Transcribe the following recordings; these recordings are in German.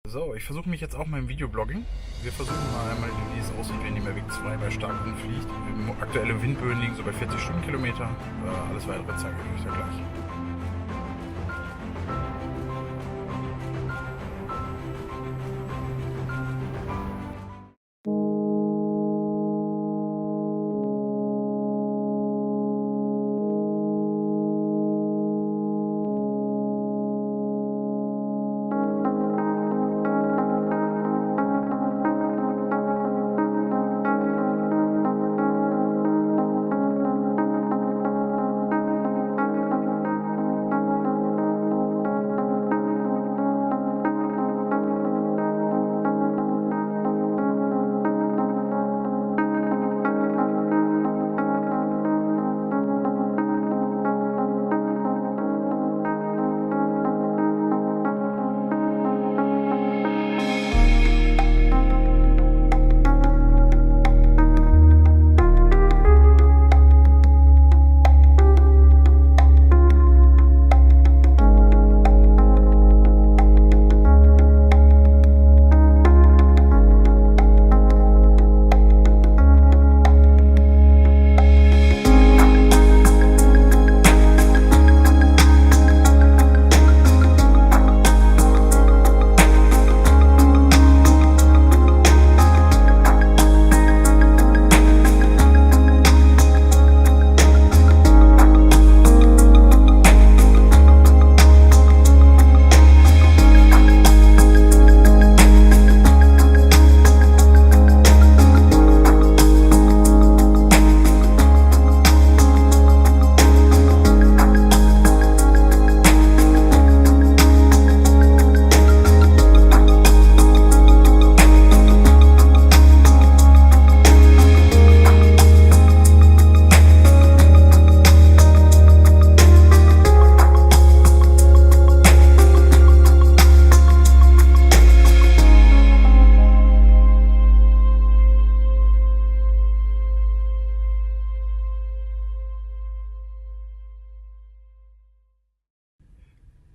So, ich versuche mich jetzt auch mal im Videoblogging. Wir versuchen mal einmal, wie es aussieht, wenn die Mavic 2 bei starkem Wind fliegt. Aktuelle Windböen liegen so bei 40 Stundenkilometer. Alles weitere zeige ich euch ja gleich.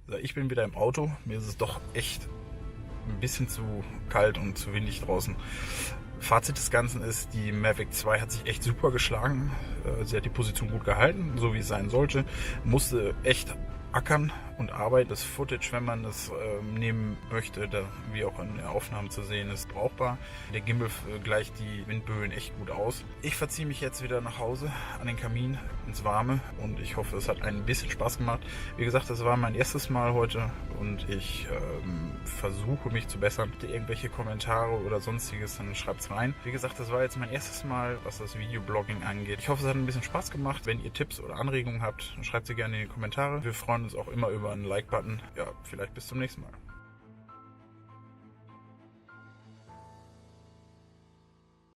So, ich bin wieder im Auto. Mir ist es doch echt ein bisschen zu kalt und zu windig draußen. Fazit des Ganzen ist, die Mavic 2 hat sich echt super geschlagen. Sie hat die Position gut gehalten, so wie es sein sollte. Musste echt ackern und arbeiten. Das Footage, wenn man das nehmen möchte, wie auch in der Aufnahme zu sehen ist, brauchbar. Der Gimbal gleicht die Windböen echt gut aus. Ich verziehe mich jetzt wieder nach Hause an den Kamin ins Warme und ich hoffe, es hat ein bisschen Spaß gemacht. Wie gesagt, das war mein erstes Mal heute und ich versuche mich zu bessern. Habt ihr irgendwelche Kommentare oder sonstiges, dann schreibt es rein. Wie gesagt, das war jetzt mein erstes Mal, was das Videoblogging angeht. Ich hoffe, es hat ein bisschen Spaß gemacht. Wenn ihr Tipps oder Anregungen habt, dann schreibt sie gerne in die Kommentare. Wir freuen uns auch immer über einen Like-Button. Ja, vielleicht bis zum nächsten Mal.